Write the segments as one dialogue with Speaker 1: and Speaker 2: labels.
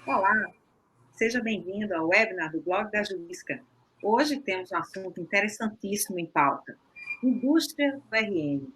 Speaker 1: Olá, seja bem-vindo ao webinar do Blog da Julisca. Hoje temos um assunto interessantíssimo em pauta: indústria do RN,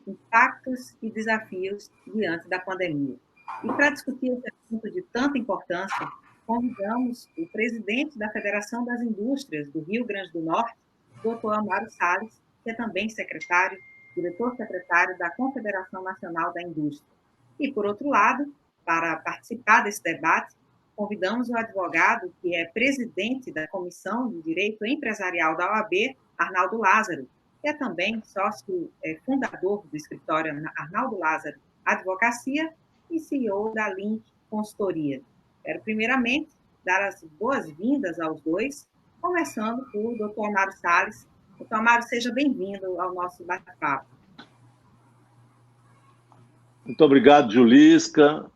Speaker 1: impactos e desafios diante da pandemia. E para discutir esse assunto de tanta importância, convidamos o presidente da Federação das Indústrias do Rio Grande do Norte, Dr. Amaro Salles, que é também secretário, diretor-secretário da Confederação Nacional da Indústria. E, por outro lado, para participar desse debate, convidamos o advogado que é presidente da Comissão de Direito Empresarial da OAB, Arnaldo Lázaro, que é também sócio fundador do escritório Arnaldo Lázaro Advocacia e CEO da Link Consultoria. Quero primeiramente dar as boas-vindas aos dois, começando por Dr. Amaro Salles. Dr. Amaro, seja bem-vindo ao nosso bate-papo.
Speaker 2: Muito obrigado, Julisca.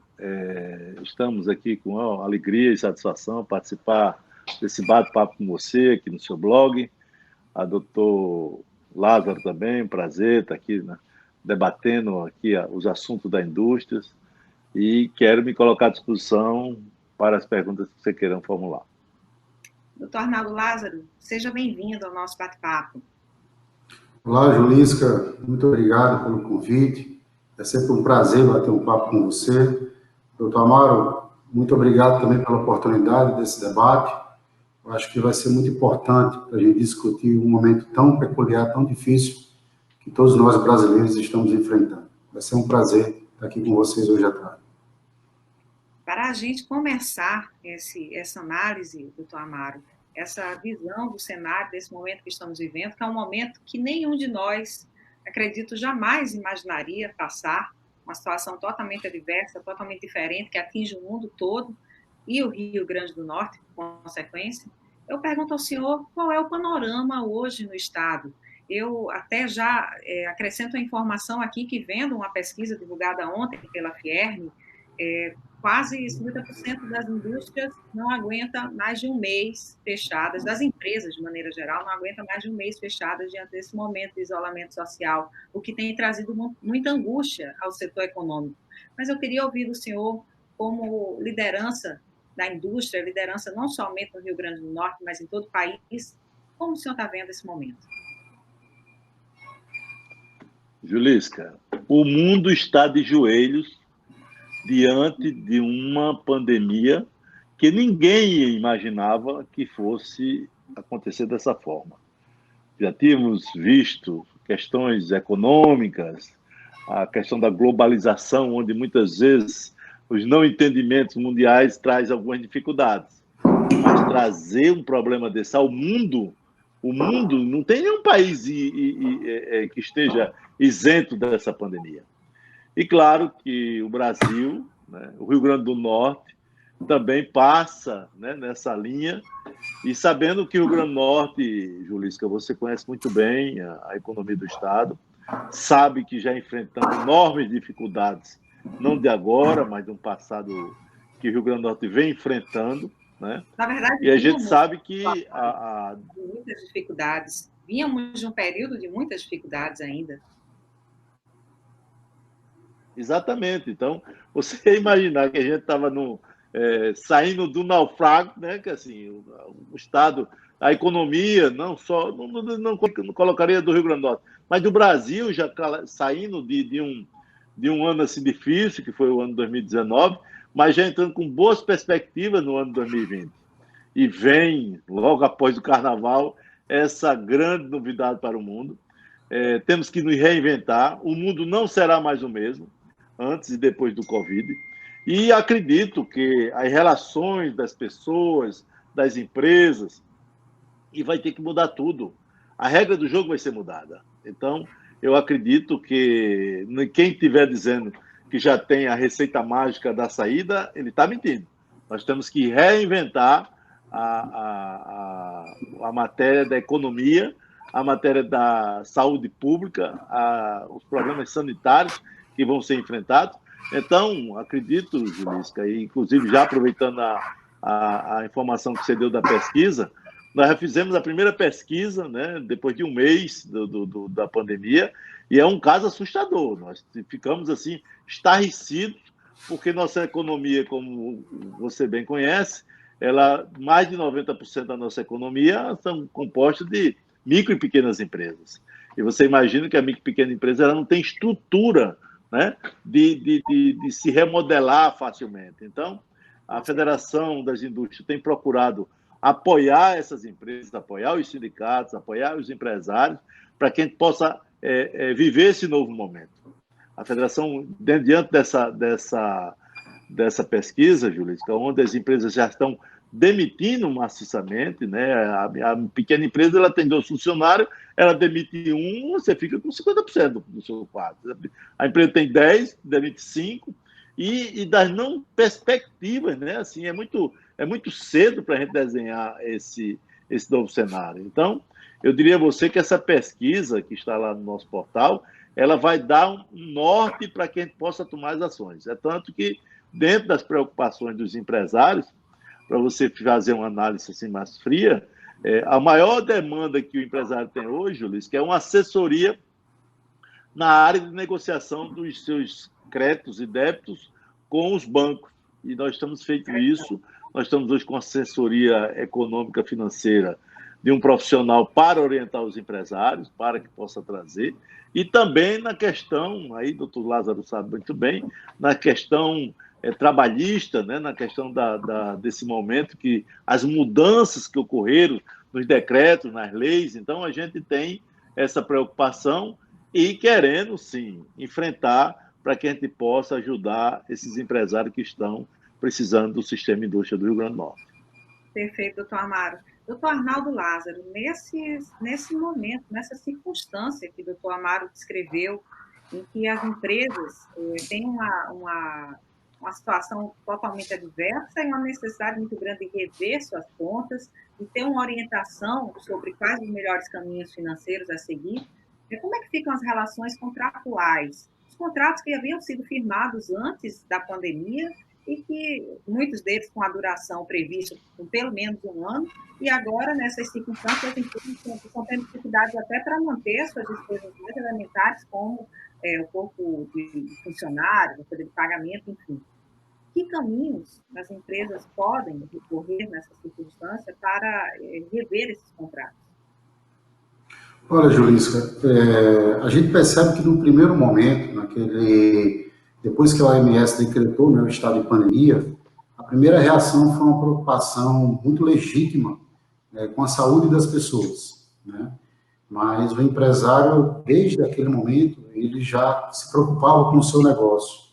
Speaker 2: Estamos aqui com alegria e satisfação participar desse bate-papo com você aqui no seu blog. A doutor Lázaro também, prazer estar aqui, né, debatendo aqui os assuntos da indústria, e quero me colocar à disposição para as perguntas que você queiram formular.
Speaker 1: Doutor Arnaldo Lázaro, seja bem-vindo ao nosso bate-papo.
Speaker 3: Olá, Julisca, muito obrigado pelo convite. É sempre um prazer bater um papo com você. Doutor Amaro, muito obrigado também pela oportunidade desse debate. Eu acho que vai ser muito importante para a gente discutir um momento tão peculiar, tão difícil, que todos nós brasileiros estamos enfrentando. Vai ser um prazer estar aqui com vocês hoje à tarde.
Speaker 1: Para a gente começar essa análise, doutor Amaro, essa visão do cenário desse momento que estamos vivendo, que é um momento que nenhum de nós, acredito, jamais imaginaria passar, uma situação totalmente adversa, totalmente diferente, que atinge o mundo todo e o Rio Grande do Norte, por consequência. Eu pergunto ao senhor qual é o panorama hoje no Estado. Eu até já acrescento a informação aqui que, vendo uma pesquisa divulgada ontem pela Fierne, quase 50% das indústrias não aguenta mais de um mês fechadas, das empresas de maneira geral, não aguenta mais de um mês fechadas diante desse momento de isolamento social, o que tem trazido muita angústia ao setor econômico. Mas eu queria ouvir do senhor, como liderança da indústria, liderança não somente no Rio Grande do Norte, mas em todo o país, como o senhor está vendo esse momento?
Speaker 2: Julisca, o mundo está de joelhos diante de uma pandemia que ninguém imaginava que fosse acontecer dessa forma. Já tínhamos visto questões econômicas, a questão da globalização, onde muitas vezes os não entendimentos mundiais trazem algumas dificuldades. Mas trazer um problema desse ao mundo, o mundo não tem nenhum país que esteja isento dessa pandemia. E claro que o Brasil, né, o Rio Grande do Norte, também passa, né, nessa linha, e sabendo que o Rio Grande do Norte, Julisca, você conhece muito bem a economia do Estado, sabe que já enfrentamos enormes dificuldades, não de agora, mas de um passado que o Rio Grande do Norte vem enfrentando, né?
Speaker 1: Na verdade,
Speaker 2: e a gente sabe que
Speaker 1: muitas dificuldades, vínhamos de um período de muitas dificuldades ainda.
Speaker 2: Exatamente. Então, você imaginar que a gente estava saindo do naufrágio, né? Que assim, o Estado, a economia, não colocaria do Rio Grande do Norte, mas do Brasil já saindo de um ano assim difícil, que foi o ano 2019, mas já entrando com boas perspectivas no ano 2020. E vem, logo após o Carnaval, essa grande novidade para o mundo. Temos que nos reinventar, o mundo não será mais o mesmo, antes e depois do Covid, e acredito que as relações das pessoas, das empresas, e vai ter que mudar tudo. A regra do jogo vai ser mudada. Então, eu acredito que quem estiver dizendo que já tem a receita mágica da saída, ele está mentindo. Nós temos que reinventar a matéria da economia, a matéria da saúde pública, os problemas sanitários que vão ser enfrentados. Então, acredito, Julisca, e inclusive já aproveitando a informação que você deu da pesquisa, nós já fizemos a primeira pesquisa, né, depois de um mês da pandemia, e é um caso assustador. Nós ficamos assim estarrecidos porque nossa economia, como você bem conhece, mais de 90% da nossa economia são compostas de micro e pequenas empresas. E você imagina que a micro e pequena empresa ela não tem estrutura, né, de se remodelar facilmente. Então, a Federação das Indústrias tem procurado apoiar essas empresas, apoiar os sindicatos, apoiar os empresários, para que a gente possa viver esse novo momento. A Federação, diante dessa pesquisa, Julisca, onde as empresas já estão demitindo maciçamente, né? A pequena empresa ela tem 2 funcionários, ela demite um, você fica com 50% do seu quadro. A empresa tem 10, demite 5, e das não perspectivas, né? Assim, é muito cedo para a gente desenhar esse novo cenário. Então, eu diria a você que essa pesquisa que está lá no nosso portal, ela vai dar um norte para que a gente possa tomar as ações. É tanto que, dentro das preocupações dos empresários, para você fazer uma análise assim mais fria, a maior demanda que o empresário tem hoje, Luiz, que é uma assessoria na área de negociação dos seus créditos e débitos com os bancos. E nós estamos feito isso, nós estamos hoje com assessoria econômica financeira de um profissional para orientar os empresários, para que possa trazer, e também na questão, aí o doutor Lázaro sabe muito bem, na questão trabalhista, né, na questão desse momento, que as mudanças que ocorreram nos decretos, nas leis, então a gente tem essa preocupação e querendo, sim, enfrentar para que a gente possa ajudar esses empresários que estão precisando do sistema indústria do Rio Grande do Norte.
Speaker 1: Perfeito, doutor Amaro. Doutor Arnaldo Lázaro, nesse momento, nessa circunstância que o doutor Amaro descreveu, em que as empresas têm uma situação totalmente adversa e uma necessidade muito grande de rever suas contas e ter uma orientação sobre quais os melhores caminhos financeiros a seguir, como é que ficam as relações contratuais? Os contratos que haviam sido firmados antes da pandemia e que muitos deles com a duração prevista por pelo menos 1 ano, e agora, nessas circunstâncias, as empresas estão tendo dificuldades até para manter suas despesas mais elementares, como o corpo de funcionários, o poder de pagamento, enfim. Que caminhos as empresas podem recorrer nessa circunstância para rever esses contratos?
Speaker 3: Olha, Julisca, a gente percebe que no primeiro momento, depois que a OMS decretou, né, o estado de pandemia, a primeira reação foi uma preocupação muito legítima com a saúde das pessoas, né? Mas o empresário, desde aquele momento, ele já se preocupava com o seu negócio.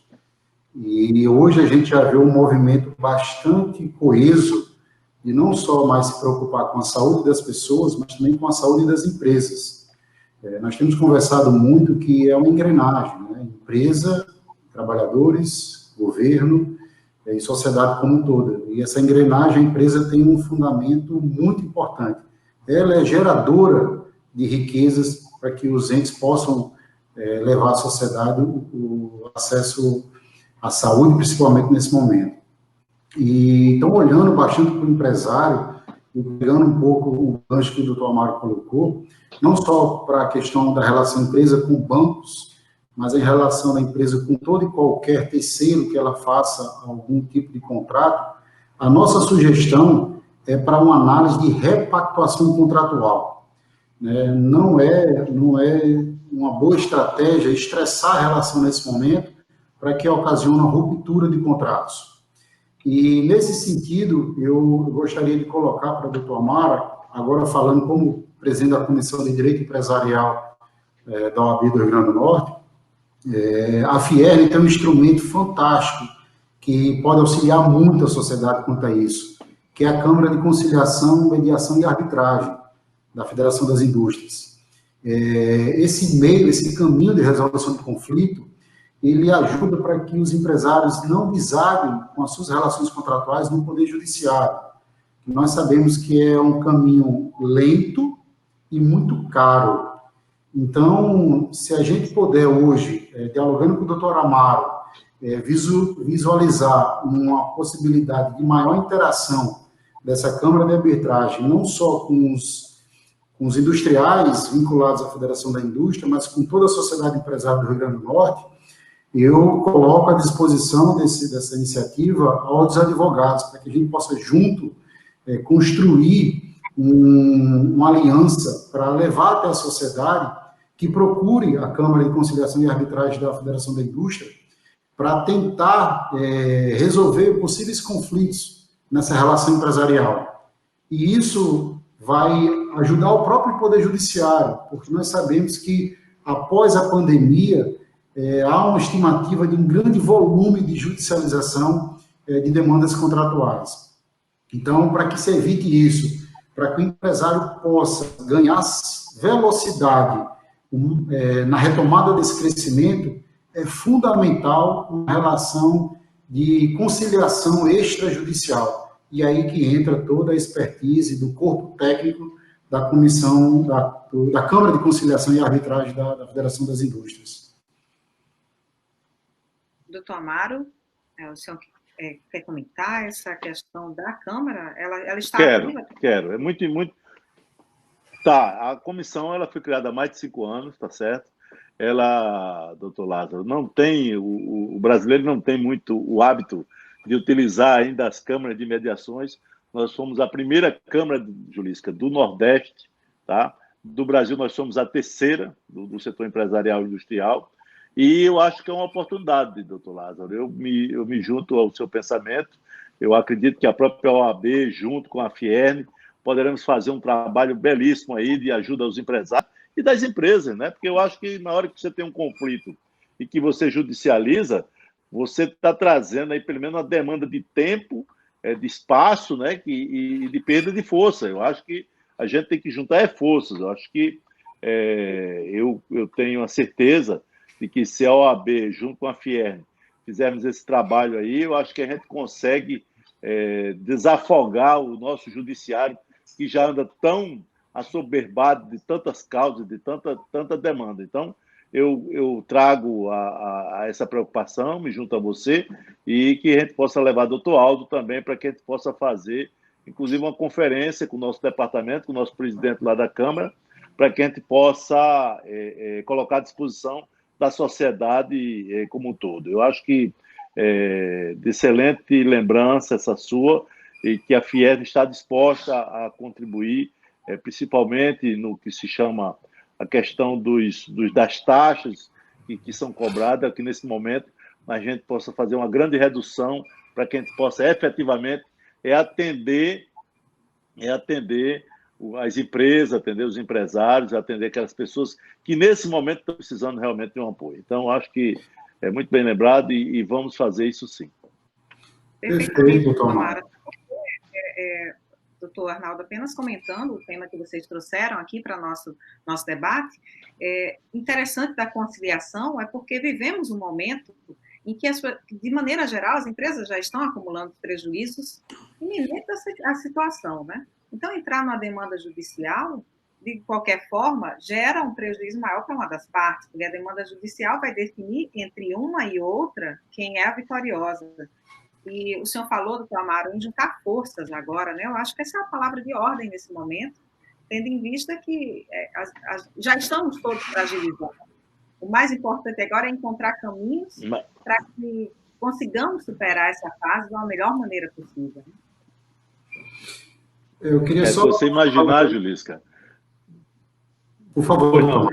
Speaker 3: E hoje a gente já vê um movimento bastante coeso de não só mais se preocupar com a saúde das pessoas, mas também com a saúde das empresas. Nós temos conversado muito que é uma engrenagem, né? Empresa, trabalhadores, governo e sociedade como um todo. E essa engrenagem, a empresa tem um fundamento muito importante. Ela é geradora de riquezas para que os entes possam levar à sociedade o acesso à saúde, principalmente nesse momento. E então, olhando bastante para o empresário, e pegando um pouco o gancho que o doutor Amaro colocou, não só para a questão da relação empresa com bancos, mas em relação da empresa com todo e qualquer terceiro que ela faça algum tipo de contrato, a nossa sugestão é para uma análise de repactuação contratual. Não é uma boa estratégia estressar a relação nesse momento para que ocasione uma ruptura de contratos. E, nesse sentido, eu gostaria de colocar para o doutor Amaro, agora falando como presidente da Comissão de Direito Empresarial da OAB do Rio Grande do Norte, a Fierne tem um instrumento fantástico que pode auxiliar muito a sociedade quanto a isso, que é a Câmara de Conciliação, Mediação e Arbitragem da Federação das Indústrias. Esse caminho de resolução de conflito, ele ajuda para que os empresários não desaguem com as suas relações contratuais no Poder Judiciário. Nós sabemos que é um caminho lento e muito caro. Então, se a gente puder hoje, dialogando com o doutor Amaro, visualizar uma possibilidade de maior interação dessa Câmara de Arbitragem, não só com os industriais vinculados à Federação da Indústria, mas com toda a sociedade empresária do Rio Grande do Norte, eu coloco à disposição dessa iniciativa aos advogados, para que a gente possa, junto, construir uma aliança para levar até a sociedade que procure a Câmara de Conciliação e Arbitragem da Federação da Indústria para tentar resolver possíveis conflitos nessa relação empresarial. E isso vai ajudar o próprio Poder Judiciário, porque nós sabemos que, após a pandemia, há uma estimativa de um grande volume de judicialização de demandas contratuais. Então, para que se evite isso, para que o empresário possa ganhar velocidade na retomada desse crescimento, é fundamental uma relação de conciliação extrajudicial. E aí que entra toda a expertise do corpo técnico da comissão da Câmara de Conciliação e Arbitragem da Federação das Indústrias.
Speaker 1: Doutor Amaro, o senhor quer comentar essa questão da Câmara? Ela está ativa?
Speaker 2: Quero. É muito... Tá, a comissão ela foi criada há mais de 5 anos, tá certo? Ela, doutor Lázaro, não tem, o brasileiro não tem muito o hábito de utilizar ainda as câmaras de mediações. Nós somos a primeira Câmara Jurídica do Nordeste, tá? Do Brasil nós somos a terceira do setor empresarial e industrial, e eu acho que é uma oportunidade, doutor Lázaro. Eu me junto ao seu pensamento. Eu acredito que a própria OAB, junto com a Fierne, poderemos fazer um trabalho belíssimo aí de ajuda aos empresários e das empresas, né? Porque eu acho que na hora que você tem um conflito e que você judicializa, você está trazendo aí pelo menos uma demanda de tempo, de espaço, né? E de perda de força. Eu acho que a gente tem que juntar forças. Eu acho que eu tenho a certeza de que se a OAB, junto com a Fierne, fizermos esse trabalho aí, eu acho que a gente consegue desafogar o nosso judiciário, que já anda tão assoberbado de tantas causas, de tanta demanda. Então, eu trago a essa preocupação, me junto a você, e que a gente possa levar o doutor Aldo também, para que a gente possa fazer, inclusive, uma conferência com o nosso departamento, com o nosso presidente lá da Câmara, para que a gente possa colocar à disposição da sociedade como um todo. Eu acho que de excelente lembrança essa sua, e que a Fierne está disposta a contribuir, principalmente no que se chama a questão das taxas que são cobradas, que nesse momento a gente possa fazer uma grande redução para que a gente possa efetivamente atender as empresas, atender os empresários, atender aquelas pessoas que nesse momento estão precisando realmente de um apoio. Então, acho que é muito bem lembrado e vamos fazer isso sim.
Speaker 1: Perfeitamente, doutor Amaro. Doutor Arnaldo, apenas comentando o tema que vocês trouxeram aqui para nosso debate, interessante da conciliação é porque vivemos um momento em que, de maneira geral, as empresas já estão acumulando prejuízos iminentes à situação, né? Então, entrar numa demanda judicial, de qualquer forma, gera um prejuízo maior para uma das partes, porque a demanda judicial vai definir entre uma e outra quem é a vitoriosa. E o senhor falou, doutor Amaro, em juntar forças agora, né? Eu acho que essa é a palavra de ordem nesse momento, tendo em vista que já estamos todos fragilizados. O mais importante agora é encontrar caminhos para que consigamos superar essa fase da melhor maneira possível.
Speaker 3: Eu queria só...
Speaker 2: Se você imaginar, Julisca...
Speaker 3: Por favor, doutor,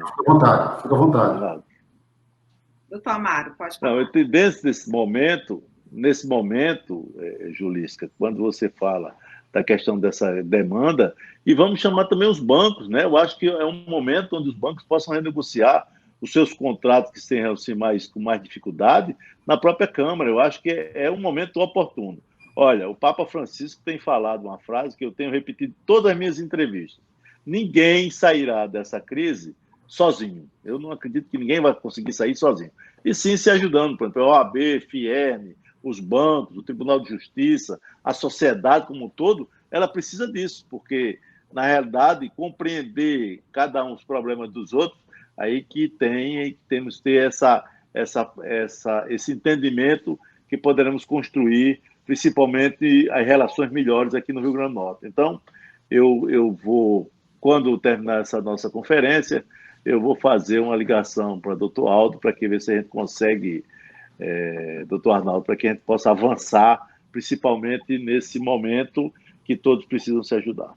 Speaker 3: fica à vontade.
Speaker 1: Doutor Amaro, pode falar.
Speaker 2: Não, nesse momento, Julisca, quando você fala da questão dessa demanda, e vamos chamar também os bancos, né? Eu acho que é um momento onde os bancos possam renegociar os seus contratos que estejam assim, com mais dificuldade na própria Câmara. Eu acho que é um momento oportuno. Olha, o Papa Francisco tem falado uma frase que eu tenho repetido em todas as minhas entrevistas. Ninguém sairá dessa crise sozinho. Eu não acredito que ninguém vai conseguir sair sozinho. E sim se ajudando, por exemplo, a OAB, Fierne, os bancos, o Tribunal de Justiça, a sociedade como um todo, ela precisa disso, porque, na realidade, compreender cada um os problemas dos outros, aí que temos que ter esse entendimento que poderemos construir, principalmente as relações melhores aqui no Rio Grande do Norte. Então, eu vou, quando terminar essa nossa conferência, eu vou fazer uma ligação para o doutor Aldo, para que ver se a gente consegue doutor Arnaldo, para que a gente possa avançar, principalmente nesse momento que todos precisam se ajudar.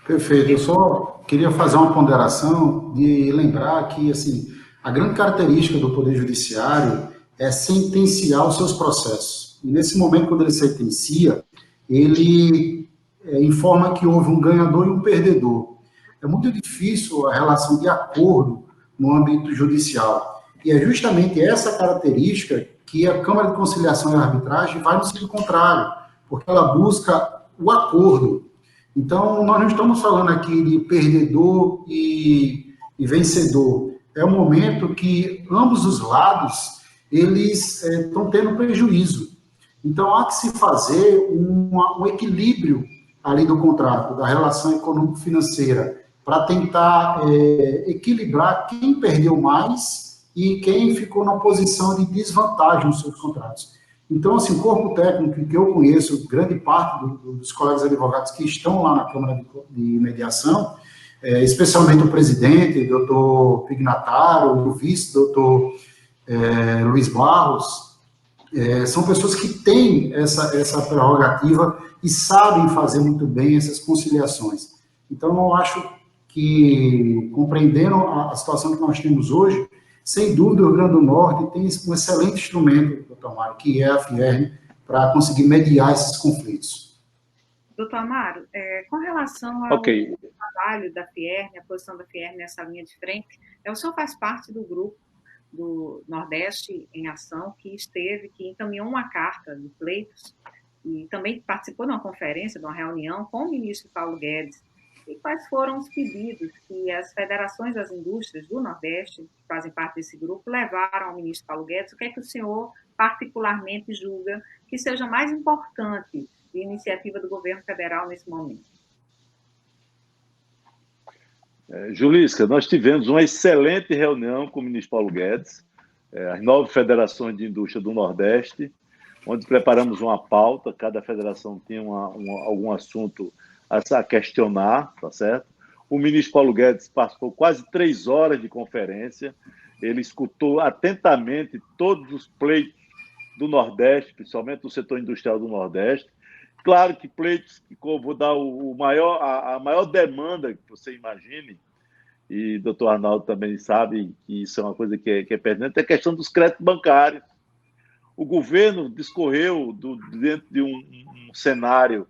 Speaker 3: Perfeito. Eu só queria fazer uma ponderação de lembrar que, assim, a grande característica do Poder Judiciário é sentenciar os seus processos. E nesse momento, quando ele sentencia, ele informa que houve um ganhador e um perdedor. É muito difícil a relação de acordo no âmbito judicial. E é justamente essa característica que a Câmara de Conciliação e Arbitragem vai no sentido contrário, porque ela busca o acordo. Então, nós não estamos falando aqui de perdedor e vencedor. É um momento que ambos os lados, eles estão tendo prejuízo. Então, há que se fazer um equilíbrio ali do contrato, da relação econômico-financeira, para tentar equilibrar quem perdeu mais e quem ficou numa posição de desvantagem nos seus contratos. Então, assim, o corpo técnico que eu conheço, grande parte dos colegas advogados que estão lá na Câmara de Mediação, especialmente o presidente, doutor Pignataro, o vice, doutor Luiz Barros, são pessoas que têm essa prerrogativa e sabem fazer muito bem essas conciliações. Então, eu acho que, compreendendo a situação que nós temos hoje, sem dúvida, o Rio Grande do Norte tem um excelente instrumento, doutor Amaro, que é a FIERN, para conseguir mediar esses conflitos.
Speaker 1: Doutor Amaro, com relação ao trabalho da FIERN, a posição da FIERN nessa linha de frente, o senhor faz parte do grupo do Nordeste em Ação, que encaminhou uma carta de pleitos e também participou de uma conferência, de uma reunião com o ministro Paulo Guedes. E quais foram os pedidos que as federações das indústrias do Nordeste, que fazem parte desse grupo, levaram ao ministro Paulo Guedes? O que é que o senhor particularmente julga que seja mais importante de iniciativa do governo federal nesse momento?
Speaker 2: Julisca, nós tivemos uma excelente reunião com o ministro Paulo Guedes, as 9 federações de indústria do Nordeste, onde preparamos uma pauta, cada federação tinha algum assunto a questionar, tá certo? O ministro Paulo Guedes passou quase 3 horas de conferência, ele escutou atentamente todos os pleitos do Nordeste, principalmente do setor industrial do Nordeste. Claro que pleitos, que eu vou dar a maior demanda que você imagine, e o doutor Arnaldo também sabe que isso é uma coisa que é pertinente, é a questão dos créditos bancários. O governo discorreu dentro de um cenário,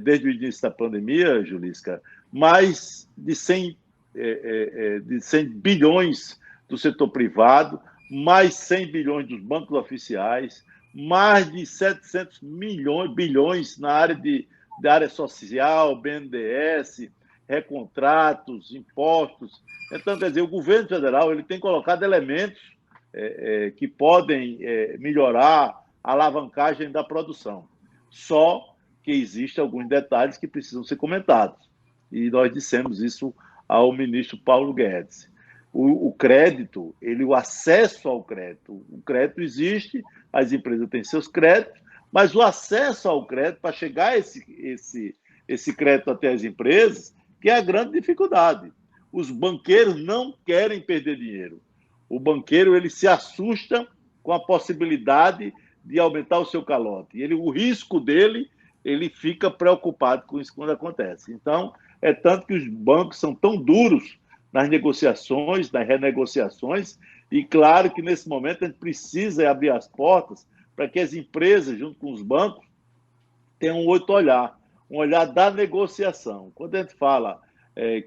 Speaker 2: desde o início da pandemia, Julisca, mais de 100 bilhões do setor privado, mais 100 bilhões dos bancos oficiais, mais de 700 bilhões na área social, BNDES, recontratos, impostos. Então, quer dizer, o governo federal ele tem colocado elementos que podem melhorar a alavancagem da produção. Só que existem alguns detalhes que precisam ser comentados. E nós dissemos isso ao ministro Paulo Guedes. O crédito, o acesso ao crédito. O crédito existe, as empresas têm seus créditos, mas o acesso ao crédito, para chegar esse crédito até as empresas, que é a grande dificuldade. Os banqueiros não querem perder dinheiro. O banqueiro ele se assusta com a possibilidade de aumentar o seu calote. O risco dele, ele fica preocupado com isso quando acontece. Então, é tanto que os bancos são tão duros nas negociações, nas renegociações, e claro que nesse momento a gente precisa abrir as portas para que as empresas, junto com os bancos, tenham um outro olhar, um olhar da negociação. Quando a gente fala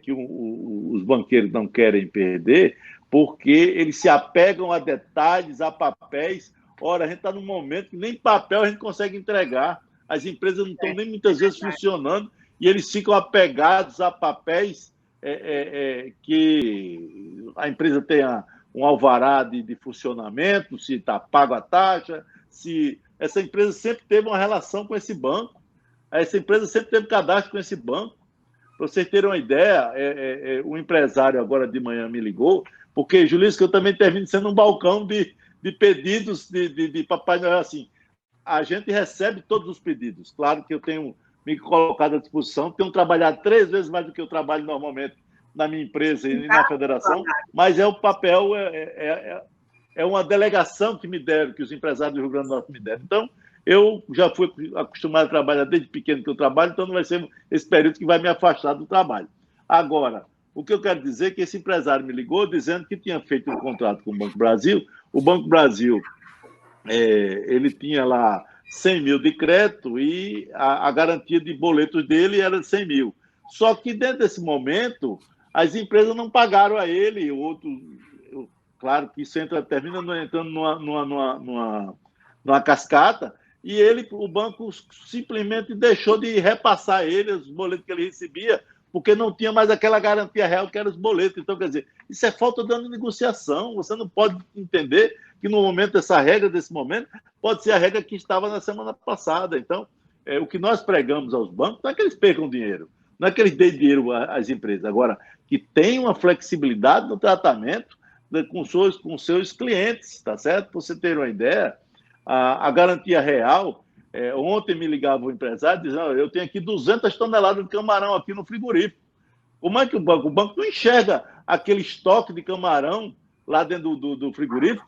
Speaker 2: que os banqueiros não querem perder, porque eles se apegam a detalhes, a papéis. Ora, a gente está num momento que nem papel a gente consegue entregar. As empresas não estão nem muitas vezes funcionando e eles ficam apegados a papéis que a empresa tenha um alvará de funcionamento, se está pago a taxa, se essa empresa sempre teve uma relação com esse banco, essa empresa sempre teve cadastro com esse banco. Para vocês terem uma ideia, o empresário agora de manhã me ligou, porque, Julisca, eu também termino sendo um balcão de pedidos de Papai Noel. Assim, a gente recebe todos os pedidos. Claro que eu tenho me colocado à disposição, tenho trabalhado 3 vezes mais do que eu trabalho normalmente na minha empresa e na federação, mas o papel é uma delegação que me deram, que os empresários do Rio Grande do Norte me deram. Então, eu já fui acostumado a trabalhar desde pequeno que eu trabalho, então não vai ser esse período que vai me afastar do trabalho. Agora, o que eu quero dizer é que esse empresário me ligou dizendo que tinha feito um contrato com o Banco Brasil. O Banco Brasil, ele tinha lá 100 mil de crédito e a garantia de boletos dele era de 100 mil. Só que dentro desse momento, as empresas não pagaram a ele, claro que isso termina entrando numa cascata, e o banco simplesmente deixou de repassar a ele os boletos que ele recebia, porque não tinha mais aquela garantia real que eram os boletos. Então, quer dizer, isso é falta de negociação. Você não pode entender que no momento, essa regra desse momento, pode ser a regra que estava na semana passada. Então, o que nós pregamos aos bancos não é que eles percam dinheiro, não é que eles deem dinheiro às empresas, agora que tem uma flexibilidade no tratamento com seus clientes, tá certo? Para você ter uma ideia, a garantia real, ontem me ligava o empresário dizendo, eu tenho aqui 200 toneladas de camarão aqui no frigorífico. Como é que o banco não enxerga aquele estoque de camarão lá dentro do frigorífico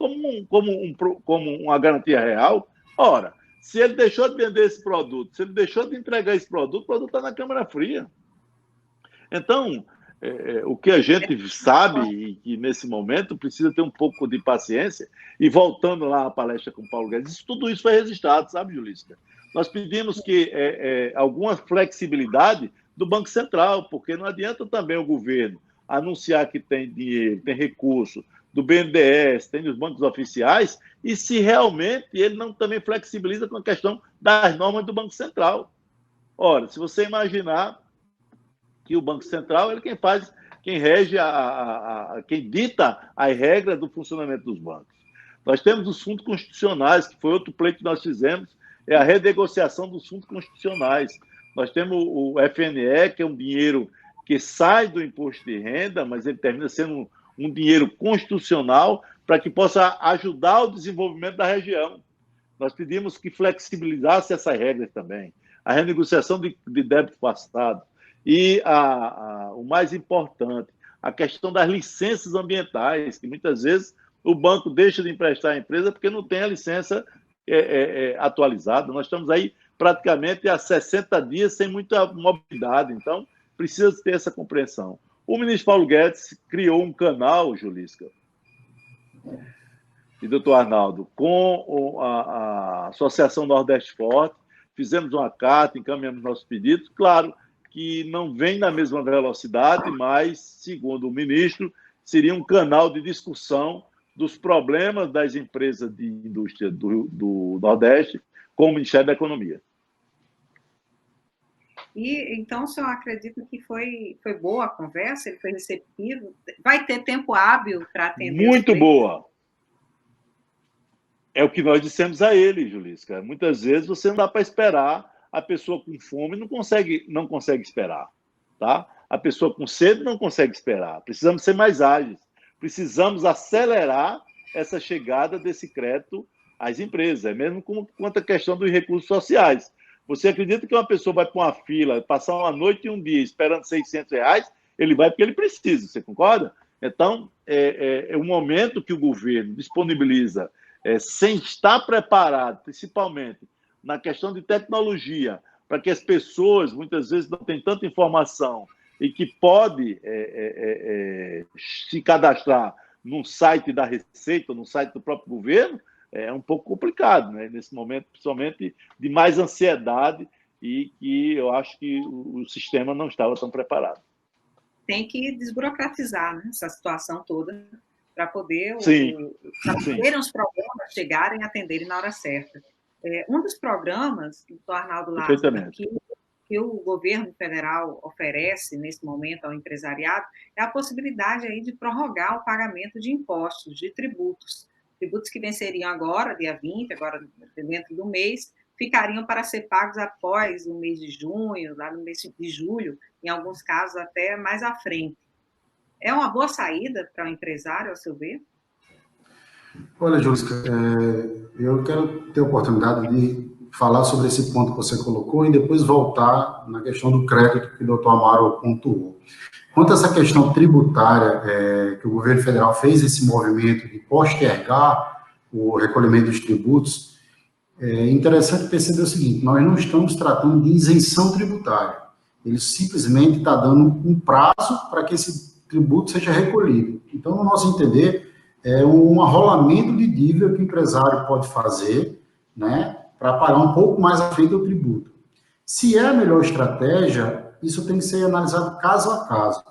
Speaker 2: como uma garantia real? Ora, se ele deixou de vender esse produto, se ele deixou de entregar esse produto, o produto está na câmara fria. Então, o que a gente sabe e que nesse momento precisa ter um pouco de paciência, e voltando lá à palestra com o Paulo Guedes, tudo isso foi registrado, sabe, Julística? Nós pedimos que alguma flexibilidade do Banco Central, porque não adianta também o governo anunciar que tem dinheiro, tem recurso do BNDES, tem dos bancos oficiais, e se realmente ele não também flexibiliza com a questão das normas do Banco Central. Ora, se você imaginar que o Banco Central é quem rege, quem dita as regras do funcionamento dos bancos. Nós temos os fundos constitucionais, que foi outro pleito que nós fizemos, é a renegociação dos fundos constitucionais. Nós temos o FNE, que é um dinheiro que sai do imposto de renda, mas ele termina sendo um dinheiro constitucional para que possa ajudar o desenvolvimento da região. Nós pedimos que flexibilizasse essas regras também. A renegociação de débito passado. E o mais importante, a questão das licenças ambientais, que muitas vezes o banco deixa de emprestar à empresa porque não tem a licença atualizada. Nós estamos aí praticamente há 60 dias sem muita mobilidade, então precisa ter essa compreensão. O ministro Paulo Guedes criou um canal, Julística e doutor Arnaldo, com a Associação Nordeste Forte, fizemos uma carta, encaminhamos nossos pedidos, claro, que não vem na mesma velocidade, mas, segundo o ministro, seria um canal de discussão dos problemas das empresas de indústria do Nordeste com o Ministério da Economia.
Speaker 1: E, então, o senhor acredita que foi boa a conversa? Ele foi receptivo? Vai ter tempo hábil para atender?
Speaker 2: Muito boa. É o que nós dissemos a ele, Julística. Muitas vezes você não dá para esperar. A pessoa com fome não consegue esperar, tá? A pessoa com sede não consegue esperar. Precisamos ser mais ágeis. Precisamos acelerar essa chegada desse crédito às empresas. É mesmo quanto à questão dos recursos sociais. Você acredita que uma pessoa vai para uma fila, passar uma noite e um dia esperando R$600? Ele vai porque ele precisa, você concorda? Então, é um momento que o governo disponibiliza sem estar preparado, principalmente na questão de tecnologia, para que as pessoas, muitas vezes, não têm tanta informação e que pode se cadastrar num site da Receita, no site do próprio governo, é um pouco complicado, né? Nesse momento, principalmente, de mais ansiedade e que eu acho que o sistema não estava tão preparado.
Speaker 1: Tem que desburocratizar, né, essa situação toda para poder os programas chegarem e atenderem na hora certa. Um dos programas, do Arnaldo Lázaro, que o governo federal oferece nesse momento ao empresariado é a possibilidade aí de prorrogar o pagamento de impostos, de tributos que venceriam agora, dia 20, agora dentro do mês, ficariam para ser pagos após o mês de junho, lá no mês de julho, em alguns casos até mais à frente. É uma boa saída para o empresário, ao seu ver?
Speaker 3: Olha, Júlio, eu quero ter a oportunidade de falar sobre esse ponto que você colocou e depois voltar na questão do crédito que o doutor Amaro pontuou. Quanto a essa questão tributária, que o governo federal fez esse movimento de postergar o recolhimento dos tributos, é interessante perceber o seguinte: nós não estamos tratando de isenção tributária. Ele simplesmente está dando um prazo para que esse tributo seja recolhido. Então, no nosso entender, é um arrolamento de dívida que o empresário pode fazer, né, para pagar um pouco mais à frente do tributo. Se é a melhor estratégia, isso tem que ser analisado caso a caso.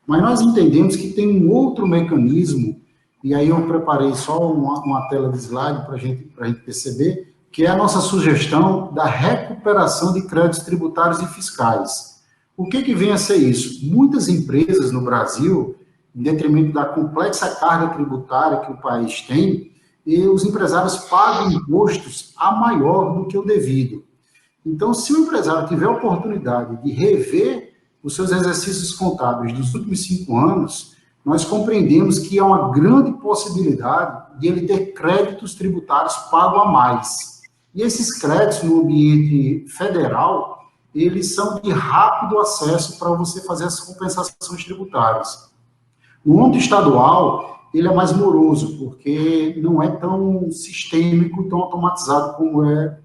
Speaker 3: Mas nós entendemos que tem um outro mecanismo, e aí eu preparei só uma tela de slide para a gente perceber, que é a nossa sugestão da recuperação de créditos tributários e fiscais. O que vem a ser isso? Muitas empresas no Brasil, em detrimento da complexa carga tributária que o país tem, e os empresários pagam impostos a maior do que o devido. Então, se o empresário tiver a oportunidade de rever os seus exercícios contábeis dos últimos 5 anos, nós compreendemos que há uma grande possibilidade de ele ter créditos tributários pagos a mais. E esses créditos no ambiente federal, eles são de rápido acesso para você fazer as compensações tributárias. No âmbito estadual, ele é mais moroso, porque não é tão sistêmico, tão automatizado como é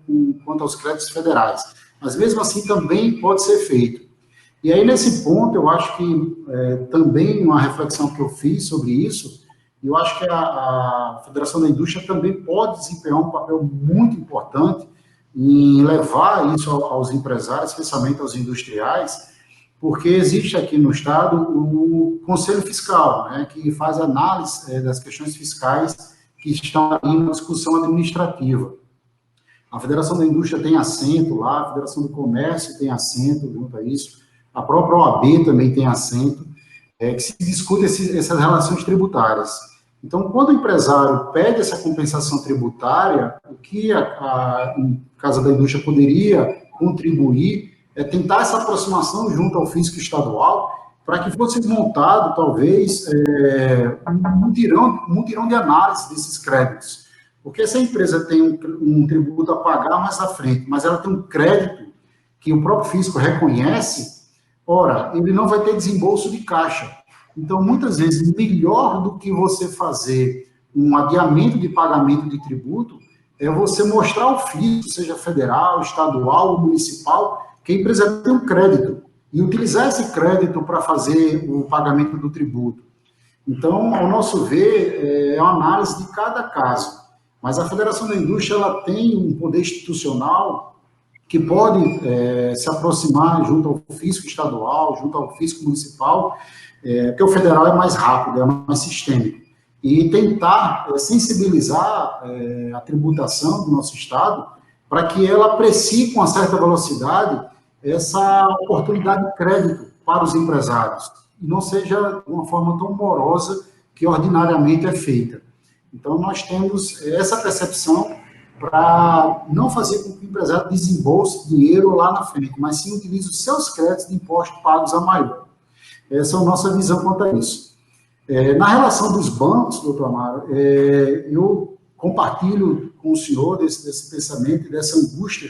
Speaker 3: quanto aos créditos federais. Mas, mesmo assim, também pode ser feito. E aí, nesse ponto, eu acho que também uma reflexão que eu fiz sobre isso, eu acho que a Federação da Indústria também pode desempenhar um papel muito importante em levar isso aos empresários, especialmente aos industriais, porque existe aqui no Estado o Conselho Fiscal, né, que faz análise das questões fiscais que estão aí na discussão administrativa. A Federação da Indústria tem assento lá, a Federação do Comércio tem assento junto a isso, a própria OAB também tem assento, que se discute essas relações tributárias. Então, quando o empresário pede essa compensação tributária, o que em Casa da Indústria poderia contribuir é tentar essa aproximação junto ao fisco estadual para que fosse montado, talvez, um mutirão de análise desses créditos. Porque se a empresa tem um tributo a pagar mais à frente, mas ela tem um crédito que o próprio fisco reconhece, ora, ele não vai ter desembolso de caixa. Então, muitas vezes, melhor do que você fazer um adiamento de pagamento de tributo, é você mostrar ao fisco, seja federal, estadual ou municipal, que a empresa tem um crédito, e utilizar esse crédito para fazer o pagamento do tributo. Então, ao nosso ver, é uma análise de cada caso. Mas a Federação da Indústria ela tem um poder institucional que pode se aproximar junto ao fisco estadual, junto ao fisco municipal, porque o federal é mais rápido, é mais sistêmico, e tentar sensibilizar a tributação do nosso Estado para que ela aprecie com uma certa velocidade essa oportunidade de crédito para os empresários, e não seja de uma forma tão morosa que ordinariamente é feita. Então, nós temos essa percepção para não fazer com que o empresário desembolse dinheiro lá na frente, mas sim utilize os seus créditos de impostos pagos a maior. Essa é a nossa visão quanto a isso. Na relação dos bancos, doutor Amaro, eu compartilho com o senhor desse pensamento e dessa angústia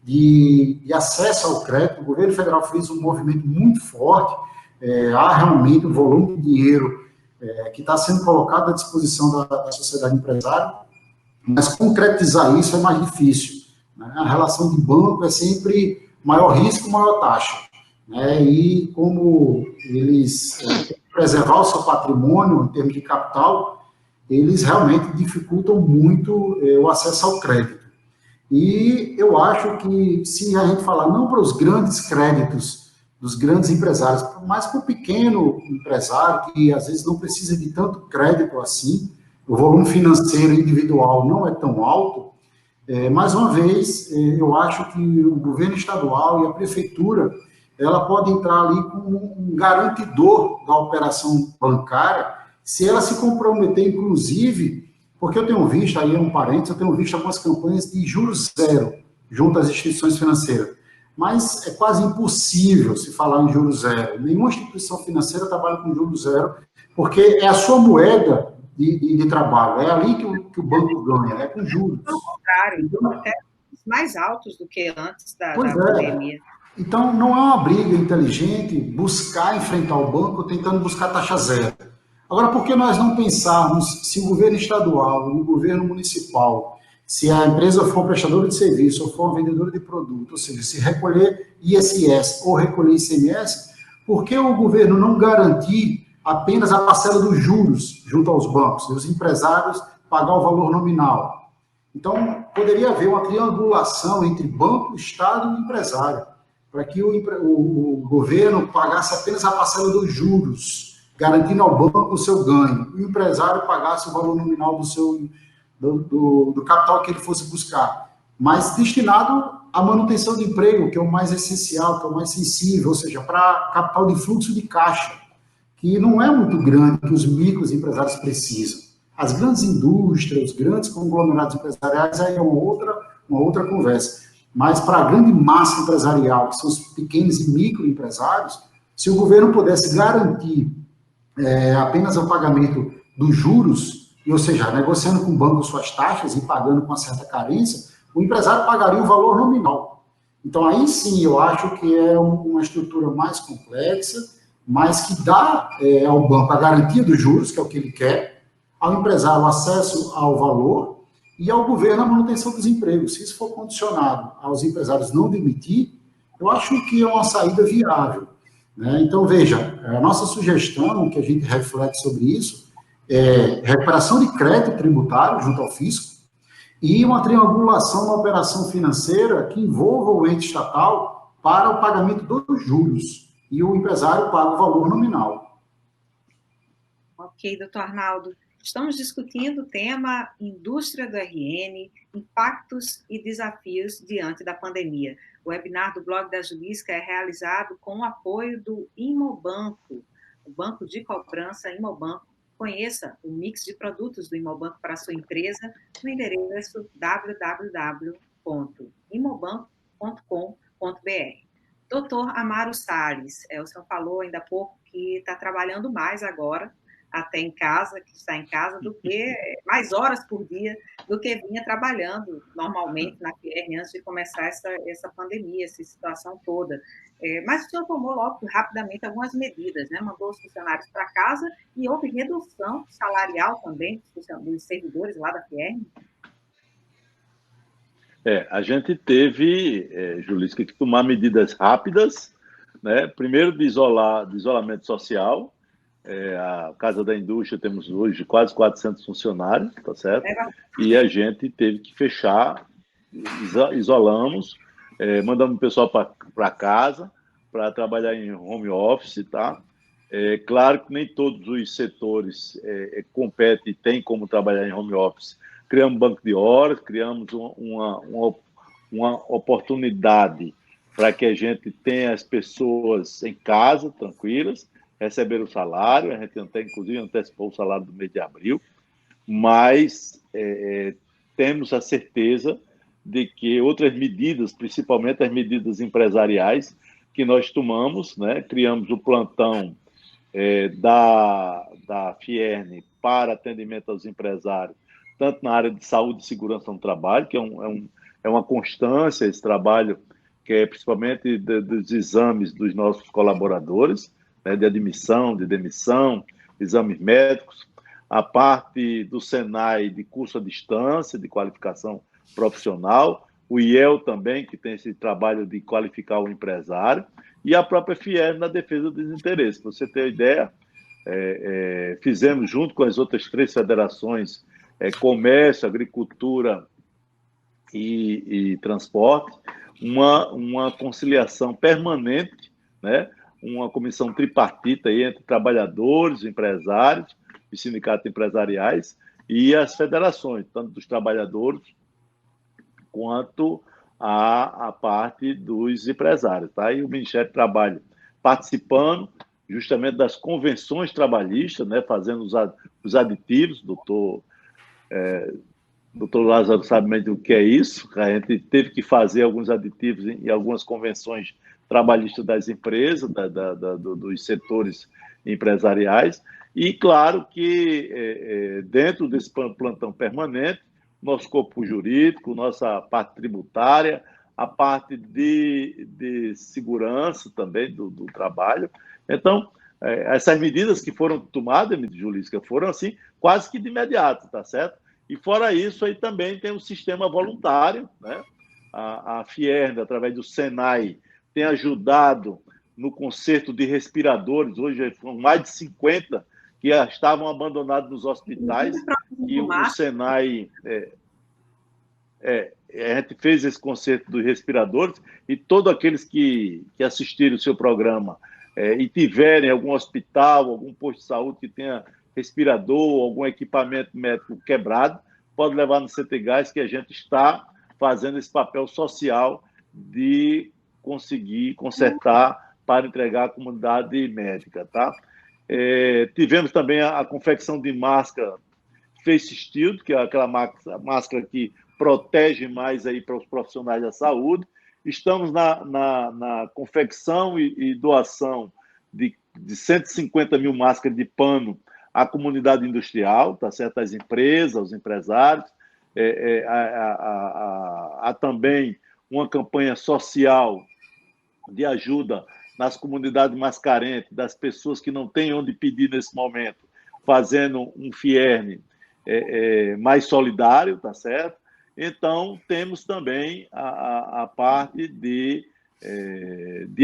Speaker 3: de acesso ao crédito. O governo federal fez um movimento muito forte, há realmente um volume de dinheiro que está sendo colocado à disposição da sociedade empresária, mas concretizar isso é mais difícil, né? A relação de banco é sempre maior risco, maior taxa, né? E como eles têm que preservar o seu patrimônio em termos de capital, eles realmente dificultam muito o acesso ao crédito. E eu acho que, se a gente falar não para os grandes créditos dos grandes empresários, mas para o pequeno empresário, que às vezes não precisa de tanto crédito assim, o volume financeiro individual não é tão alto, mais uma vez, eu acho que o governo estadual e a prefeitura, ela pode entrar ali como um garantidor da operação bancária, se ela se comprometer, inclusive, porque eu tenho visto, aí é um parênteses, eu tenho visto algumas campanhas de juros zero junto às instituições financeiras, mas é quase impossível se falar em juros zero. Nenhuma instituição financeira trabalha com juros zero, porque é a sua moeda de trabalho, é ali que o banco ganha, é com juros.
Speaker 1: Ao contrário, então, até mais altos do que antes da
Speaker 3: Pois é.
Speaker 1: pandemia.
Speaker 3: Então, não é uma briga inteligente buscar enfrentar o banco tentando buscar taxa zero. Agora, por que nós não pensarmos se o governo estadual e o governo municipal, se a empresa for prestadora de serviço ou for vendedora de produto, ou seja, se recolher ISS ou recolher ICMS, por que o governo não garantir apenas a parcela dos juros junto aos bancos e os empresários pagar o valor nominal? Então, poderia haver uma triangulação entre banco, Estado e empresário, para que o governo pagasse apenas a parcela dos juros, garantindo ao banco o seu ganho, e o empresário pagasse o valor nominal do capital que ele fosse buscar, mas destinado à manutenção de emprego, que é o mais essencial, que é o mais sensível, ou seja, para capital de fluxo de caixa, que não é muito grande, que os micros empresários precisam. As grandes indústrias, os grandes conglomerados empresariais, aí é uma outra conversa. Mas para a grande massa empresarial, que são os pequenos e microempresários, se o governo pudesse garantir apenas o pagamento dos juros, ou seja, negociando com o banco suas taxas e pagando com uma certa carência, o empresário pagaria o valor nominal. Então, aí sim, eu acho que é uma estrutura mais complexa, mas que dá ao banco a garantia dos juros, que é o que ele quer, ao empresário o acesso ao valor e ao governo a manutenção dos empregos. Se isso for condicionado aos empresários não demitir, eu acho que é uma saída viável, né? Então, veja, a nossa sugestão, que a gente reflete sobre isso, é recuperação de crédito tributário junto ao fisco e uma triangulação na operação financeira que envolva o ente estatal para o pagamento dos juros e o empresário paga o valor nominal.
Speaker 1: Ok, doutor Arnaldo. Estamos discutindo o tema Indústria do RN, impactos e desafios diante da pandemia. O webinar do Blog da Julisca é realizado com o apoio do Imobanco, o banco de cobrança Imobanco. Conheça o mix de produtos do Imobanco para a sua empresa no endereço www.imobanco.com.br. Doutor Amaro Salles, o senhor falou ainda há pouco que está trabalhando mais agora, até em casa, que está em casa, do que mais horas por dia do que vinha trabalhando normalmente na PR antes de começar essa pandemia, essa situação toda. Mas o senhor tomou logo rapidamente algumas medidas, né? Mandou os funcionários para casa e houve redução salarial também dos servidores lá da PR?
Speaker 2: A gente teve, Julisca, que tomar medidas rápidas, né? Primeiro de isolamento social. A Casa da Indústria temos hoje quase 400 funcionários, tá certo? E a gente teve que fechar, isolamos, mandamos o pessoal para casa para trabalhar em home office, tá? Claro que nem todos os setores competem e têm como trabalhar em home office. Criamos um banco de horas, criamos uma oportunidade para que a gente tenha as pessoas em casa, tranquilas, receber o salário, a gente até, inclusive, antecipou o salário do mês de abril, mas temos a certeza de que outras medidas, principalmente as medidas empresariais que nós tomamos, né? Criamos o plantão da Fierne para atendimento aos empresários, tanto na área de saúde e segurança no trabalho, que é uma constância esse trabalho, que é principalmente dos exames dos nossos colaboradores, de admissão, de demissão, exames médicos, a parte do Senai de curso à distância, de qualificação profissional, o IEL também, que tem esse trabalho de qualificar o empresário, e a própria FIER na defesa dos interesses. Para você ter uma ideia, fizemos junto com as outras 3 federações, comércio, agricultura e transporte, uma conciliação permanente, né? Uma comissão tripartita aí entre trabalhadores, empresários, os sindicatos empresariais e as federações, tanto dos trabalhadores quanto a parte dos empresários. Tá? E o Ministério do Trabalho participando justamente das convenções trabalhistas, né? Fazendo os aditivos, doutor Lázaro sabe bem o que é isso. A gente teve que fazer alguns aditivos em algumas convenções trabalhistas das empresas, dos setores empresariais, e claro que dentro desse plantão permanente nosso corpo jurídico, nossa parte tributária, a parte de segurança também do trabalho. Então, essas medidas que foram tomadas, Julisca, foram assim, quase que de imediato, tá certo? E fora isso, aí também tem o sistema voluntário, né? A Fiern, através do Senai, tem ajudado no conserto de respiradores. Hoje são mais de 50 que estavam abandonados nos hospitais, e o Senai a gente fez esse conserto dos respiradores, e todos aqueles que assistiram o seu programa e tiverem algum hospital, algum posto de saúde que tenha respirador, algum equipamento médico quebrado, pode levar no CTGás, que a gente está fazendo esse papel social de conseguir consertar para entregar à comunidade médica, tá? Tivemos também a confecção de máscara face shield, que é aquela máscara que protege mais aí para os profissionais da saúde. Estamos na confecção e doação de 150 mil máscaras de pano à comunidade industrial, tá certo? Às empresas, aos empresários. Há também uma campanha social de ajuda nas comunidades mais carentes, das pessoas que não têm onde pedir nesse momento, fazendo um Fiern mais solidário, tá certo? Então, temos também a parte de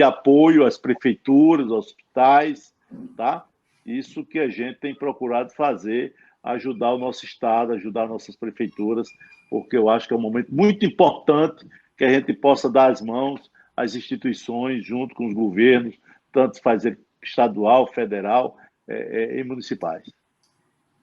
Speaker 2: apoio às prefeituras, aos hospitais, tá? Isso que a gente tem procurado fazer, ajudar o nosso Estado, ajudar nossas prefeituras, porque eu acho que é um momento muito importante que a gente possa dar as mãos às instituições, junto com os governos, tanto fazer estadual, federal e municipais.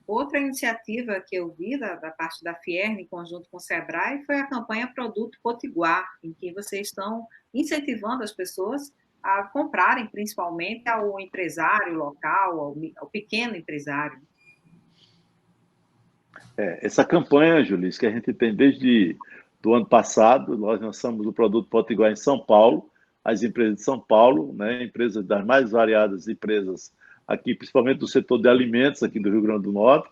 Speaker 1: Outra iniciativa que eu vi da parte da Fiern, em conjunto com o SEBRAE, foi a campanha Produto Potiguar, em que vocês estão incentivando as pessoas a comprarem, principalmente ao empresário local, ao pequeno empresário.
Speaker 2: Essa campanha, Julis, que a gente tem desde do ano passado, nós lançamos o Produto Potiguar em São Paulo, as empresas de São Paulo, né, empresas das mais variadas empresas aqui, principalmente do setor de alimentos aqui do Rio Grande do Norte,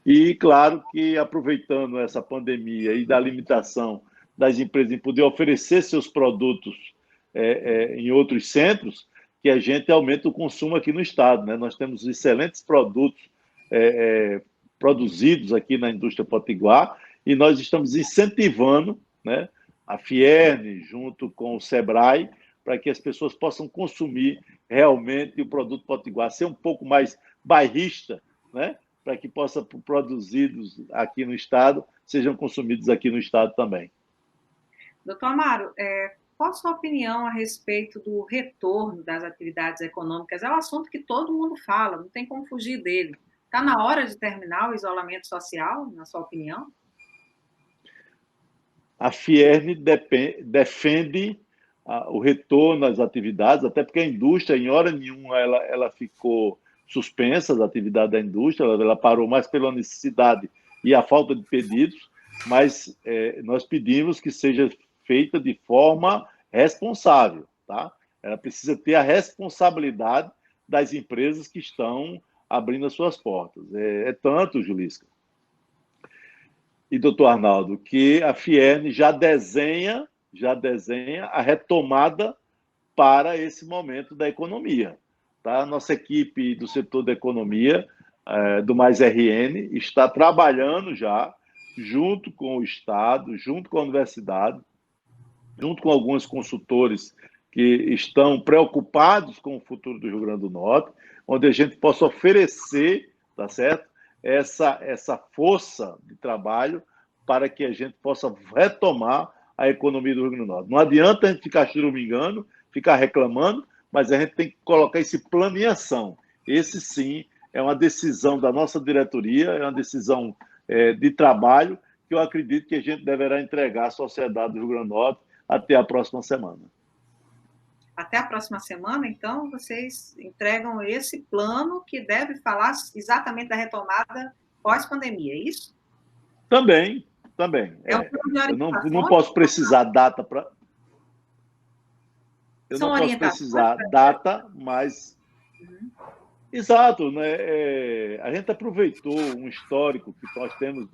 Speaker 2: e claro que aproveitando essa pandemia e da limitação das empresas em poder oferecer seus produtos em outros centros, que a gente aumenta o consumo aqui no estado, né? Nós temos excelentes produtos produzidos aqui na indústria potiguar, e nós estamos incentivando, né, a Fiern, junto com o SEBRAE, para que as pessoas possam consumir realmente o produto potiguar, ser um pouco mais bairrista, né, para que possam produzidos aqui no estado, sejam consumidos aqui no estado também.
Speaker 1: Doutor Amaro, qual a sua opinião a respeito do retorno das atividades econômicas? É um assunto que todo mundo fala, não tem como fugir dele. Está na hora de terminar o isolamento social, na sua opinião?
Speaker 2: A Fiern defende o retorno às atividades, até porque a indústria, em hora nenhuma, ela ficou suspensa, as atividades da indústria, ela parou mais pela necessidade e a falta de pedidos, mas nós pedimos que seja feita de forma responsável, tá? Ela precisa ter a responsabilidade das empresas que estão abrindo as suas portas. Tanto, Julisca e doutor Arnaldo, que a Fiern já desenha a retomada para esse momento da economia. Tá? Nossa equipe do setor da economia, do Mais RN, está trabalhando já, junto com o Estado, junto com a universidade, junto com alguns consultores que estão preocupados com o futuro do Rio Grande do Norte, onde a gente possa oferecer, tá certo? Essa força de trabalho para que a gente possa retomar a economia do Rio Grande do Norte. Não adianta a gente ficar churumingando, ficar reclamando, mas a gente tem que colocar esse plano em ação. Esse, sim, é uma decisão da nossa diretoria, é uma decisão de trabalho que eu acredito que a gente deverá entregar à sociedade do Rio Grande do Norte até a próxima semana.
Speaker 1: Até a próxima semana, então, vocês entregam esse plano que deve falar exatamente da retomada pós-pandemia, é isso?
Speaker 2: Também. Eu não posso precisar data para... Eu não posso precisar data, mas... Exato, né? A gente aproveitou um histórico que nós temos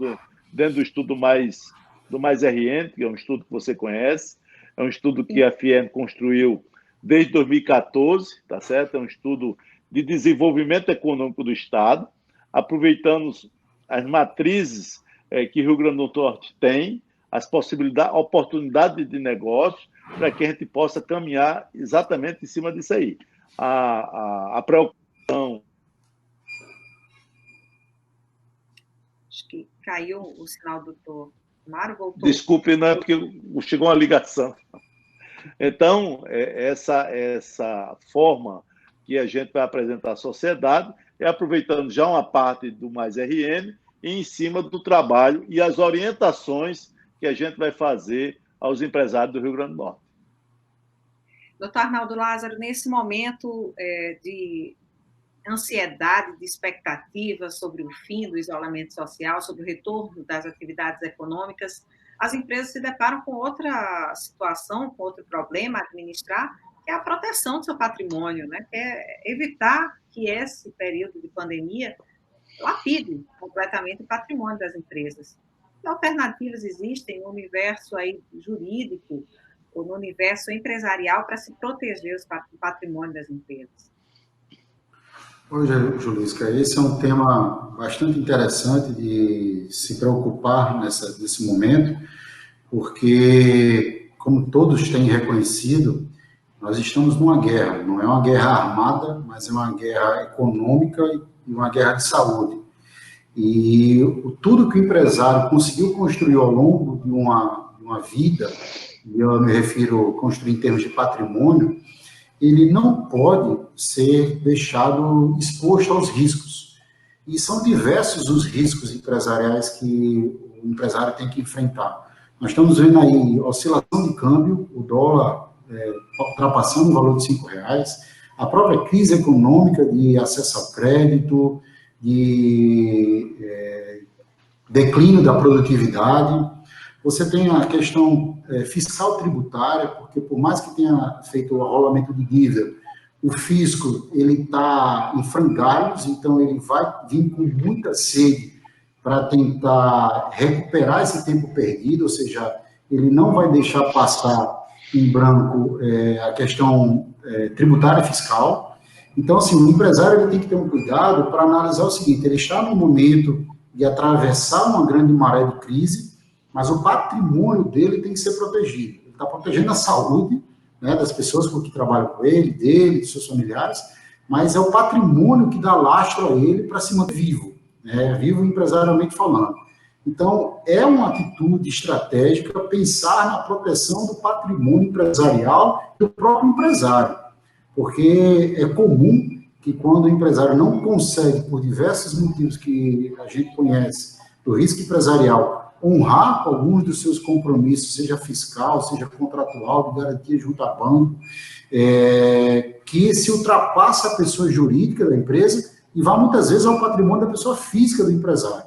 Speaker 2: dentro do estudo do Mais RN, que é um estudo que você conhece, é um estudo que a FIEM construiu desde 2014, tá certo? É um estudo de desenvolvimento econômico do Estado, aproveitando as matrizes que o Rio Grande do Norte tem, as possibilidades, oportunidades de negócio, para que a gente possa caminhar exatamente em cima disso aí. A preocupação.
Speaker 1: Acho que caiu o sinal do doutor Mário, voltou.
Speaker 2: Desculpe, não é porque chegou uma ligação. Então, essa forma que a gente vai apresentar à sociedade é aproveitando já uma parte do Mais RN e em cima do trabalho e as orientações que a gente vai fazer aos empresários do Rio Grande do Norte.
Speaker 1: Doutor Arnaldo Lázaro, nesse momento de ansiedade, de expectativa sobre o fim do isolamento social, sobre o retorno das atividades econômicas, as empresas se deparam com outra situação, com outro problema a administrar, que é a proteção do seu patrimônio, né? Que é evitar que esse período de pandemia lapide completamente o patrimônio das empresas. Que alternativas existem no universo aí jurídico ou no universo empresarial para se proteger o patrimônio das empresas?
Speaker 3: Oi, Julisca, esse é um tema bastante interessante de se preocupar nesse momento, porque, como todos têm reconhecido, nós estamos numa guerra, não é uma guerra armada, mas é uma guerra econômica e uma guerra de saúde. E tudo que o empresário conseguiu construir ao longo de uma vida, e eu me refiro a construir em termos de patrimônio, ele não pode ser deixado exposto aos riscos. E são diversos os riscos empresariais que o empresário tem que enfrentar. Nós estamos vendo aí oscilação de câmbio, o dólar ultrapassando o valor de R$5, a própria crise econômica de acesso ao crédito, de declínio da produtividade. Você tem a questão fiscal tributária, porque por mais que tenha feito o arrolamento de dívida, o fisco ele está em frangalhos, então ele vai vir com muita sede para tentar recuperar esse tempo perdido, ou seja, ele não vai deixar passar em branco a questão tributária fiscal. Então, assim, o empresário ele tem que ter um cuidado para analisar o seguinte: ele está no momento de atravessar uma grande maré de crise, mas o patrimônio dele tem que ser protegido. Ele está protegendo a saúde, né, das pessoas que trabalham com ele, dele, dos seus familiares, mas é o patrimônio que dá lastro a ele para se manter vivo, né, vivo empresarialmente falando. Então, é uma atitude estratégica pensar na proteção do patrimônio empresarial do próprio empresário, porque é comum que quando o empresário não consegue, por diversos motivos que a gente conhece, do risco empresarial, honrar com alguns dos seus compromissos, seja fiscal, seja contratual, de garantia junto a banco, que se ultrapassa a pessoa jurídica da empresa e vai muitas vezes ao patrimônio da pessoa física do empresário.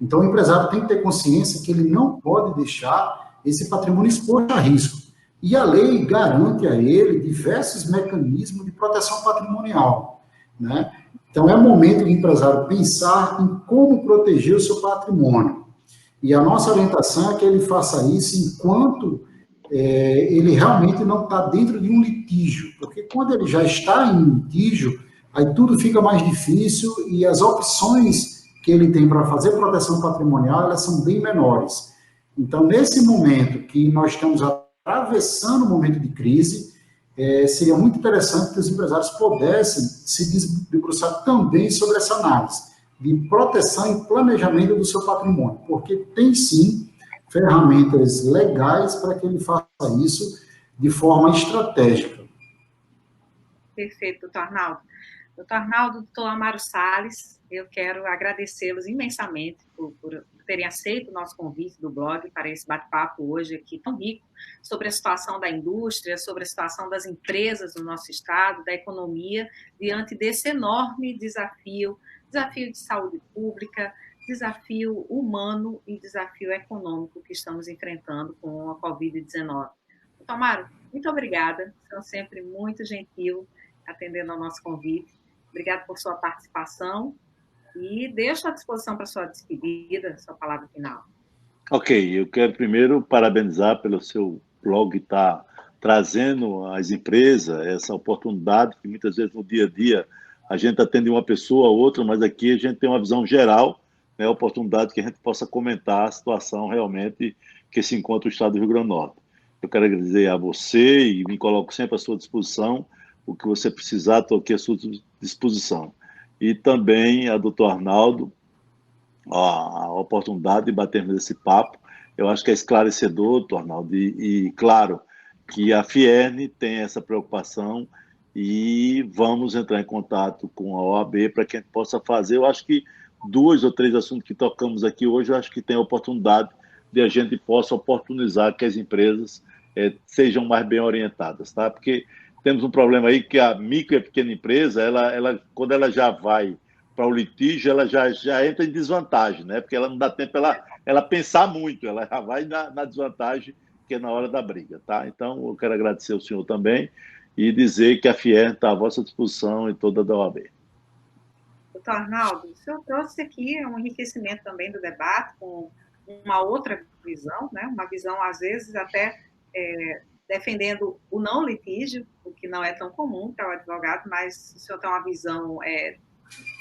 Speaker 3: Então, o empresário tem que ter consciência que ele não pode deixar esse patrimônio exposto a risco. E a lei garante a ele diversos mecanismos de proteção patrimonial, né? Então, é momento do empresário pensar em como proteger o seu patrimônio. E a nossa orientação é que ele faça isso enquanto ele realmente não está dentro de um litígio, porque quando ele já está em litígio, aí tudo fica mais difícil e as opções que ele tem para fazer proteção patrimonial, elas são bem menores. Então, nesse momento que nós estamos atravessando um momento de crise, seria muito interessante que os empresários pudessem se debruçar também sobre essa análise de proteção e planejamento do seu patrimônio, porque tem sim ferramentas legais para que ele faça isso de forma estratégica.
Speaker 1: Perfeito, doutor Arnaldo. Doutor Arnaldo, doutor Amaro Salles, eu quero agradecê-los imensamente por terem aceito o nosso convite do blog para esse bate-papo hoje aqui tão rico sobre a situação da indústria, sobre a situação das empresas no nosso estado, da economia, diante desse enorme desafio de saúde pública, desafio humano e desafio econômico que estamos enfrentando com a Covid-19. Doutor Amaro, muito obrigada, são sempre muito gentil atendendo ao nosso convite. Obrigado por sua participação E deixo à disposição para sua despedida, sua palavra final.
Speaker 2: Ok, eu quero primeiro parabenizar pelo seu blog estar trazendo às empresas essa oportunidade que muitas vezes no dia a dia a gente atende uma pessoa ou outra, mas aqui a gente tem uma visão geral, né, a oportunidade que a gente possa comentar a situação realmente que se encontra o estado do Rio Grande do Norte. Eu quero agradecer a você e me coloco sempre à sua disposição. O que você precisar, estou aqui à sua disposição. E também a doutor Arnaldo, a oportunidade de batermos esse papo. Eu acho que é esclarecedor, Arnaldo, e claro que a Fierne tem essa preocupação e vamos entrar em contato com a OAB para que a gente possa fazer. Eu acho que 2 ou 3 assuntos que tocamos aqui hoje, eu acho que tem a oportunidade de a gente possa oportunizar que as empresas sejam mais bem orientadas, tá? Porque temos um problema aí que a micro e a pequena empresa, quando ela já vai para o litígio, ela já entra em desvantagem, né? Porque ela não dá tempo ela pensar muito, ela já vai na desvantagem que é na hora da briga, tá? Então, eu quero agradecer ao senhor também e dizer que a Fier está à vossa disposição e toda da OAB.
Speaker 1: Doutor Arnaldo, o senhor trouxe aqui um enriquecimento também do debate, com uma outra visão, né? Uma visão, às vezes, até defendendo o não litígio, o que não é tão comum para o advogado, mas o senhor tem uma visão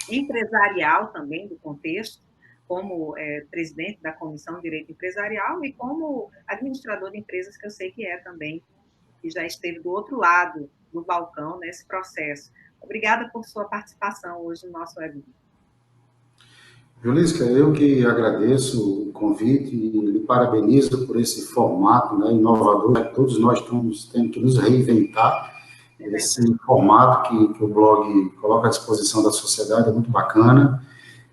Speaker 1: empresarial também do contexto, como presidente da Comissão de Direito Empresarial e como administrador de empresas, que eu sei que é também, que já esteve do outro lado do balcão nesse processo. Obrigada por sua participação hoje no nosso webinar.
Speaker 3: Julisca, eu que agradeço o convite e lhe parabenizo por esse formato, né, inovador. Todos nós temos que nos reinventar. Esse formato que o blog coloca à disposição da sociedade é muito bacana.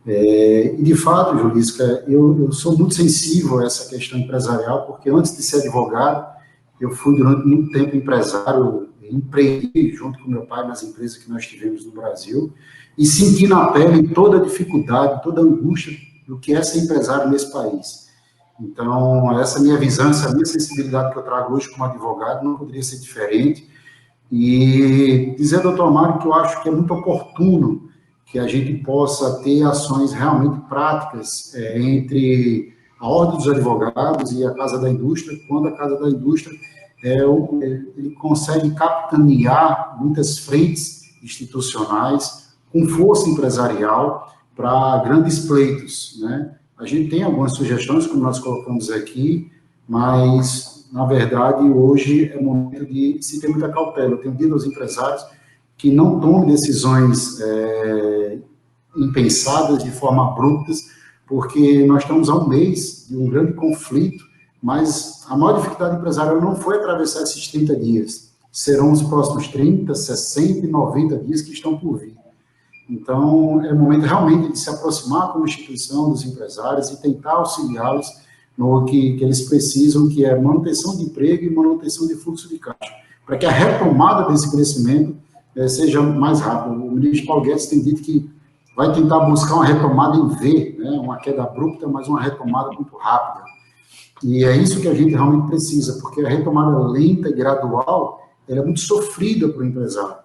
Speaker 3: E, de fato, Julisca, eu sou muito sensível a essa questão empresarial, porque antes de ser advogado, eu fui durante muito tempo empresário, empreendi junto com meu pai nas empresas que nós tivemos no Brasil, e senti na pele toda a dificuldade, toda a angústia do que é ser empresário nesse país. Então, essa minha visão, essa minha sensibilidade que eu trago hoje como advogado não poderia ser diferente. E dizer, doutor Mário, que eu acho que é muito oportuno que a gente possa ter ações realmente práticas entre a Ordem dos Advogados e a Casa da Indústria, quando a Casa da Indústria ele consegue capitanear muitas frentes institucionais com força empresarial para grandes pleitos, né? A gente tem algumas sugestões, como nós colocamos aqui, mas, na verdade, hoje é momento de se ter muita cautela. Eu tenho dito aos empresários que não tomem decisões impensadas, de forma abruptas, porque nós estamos a um mês de um grande conflito, mas a maior dificuldade empresarial não foi atravessar esses 30 dias. Serão os próximos 30, 60 e 90 dias que estão por vir. Então, é o momento realmente de se aproximar como instituição dos empresários e tentar auxiliá-los no que eles precisam, que é manutenção de emprego e manutenção de fluxo de caixa, para que a retomada desse crescimento seja mais rápida. O ministro Paulo Guedes tem dito que vai tentar buscar uma retomada em V, né? Uma queda abrupta, mas uma retomada muito rápida. E é isso que a gente realmente precisa, porque a retomada lenta e gradual ela é muito sofrida para o empresário.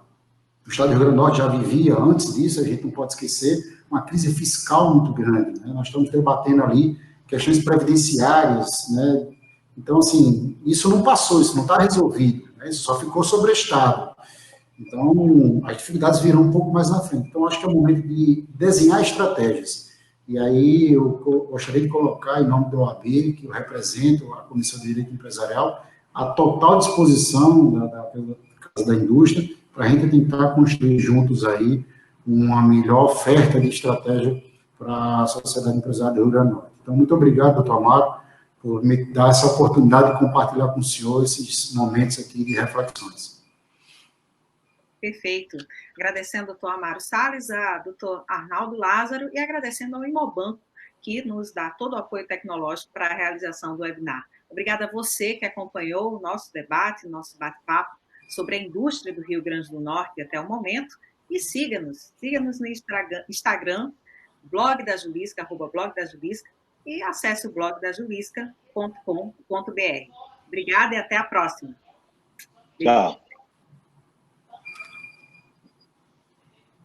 Speaker 3: O Estado do Rio Grande do Norte já vivia, antes disso, a gente não pode esquecer, uma crise fiscal muito grande, né? Nós estamos debatendo ali questões previdenciárias, né? Então, assim, isso não passou, isso não está resolvido, né? Isso só ficou sobre o Estado. Então, as dificuldades virão um pouco mais na frente. Então, acho que é o momento de desenhar estratégias. E aí, eu gostaria de colocar, em nome da OAB, que eu represento, a Comissão de Direito Empresarial, a total disposição da Casa da Indústria, para a gente tentar construir juntos aí uma melhor oferta de estratégia para a sociedade empresarial do Rio Grande do Norte. Então, muito obrigado, doutor Amaro, por me dar essa oportunidade de compartilhar com o senhor esses momentos aqui de reflexões.
Speaker 1: Perfeito. Agradecendo ao doutor Amaro Salles, ao doutor Arnaldo Lázaro e agradecendo ao Imobanco, que nos dá todo o apoio tecnológico para a realização do webinar. Obrigada a você que acompanhou o nosso debate, o nosso bate-papo sobre a indústria do Rio Grande do Norte até o momento. E siga-nos no Instagram, blog da Julisca, @blog da Julisca, e acesse o blogdajulisca.com.br. Obrigada e até a próxima.
Speaker 2: Tchau.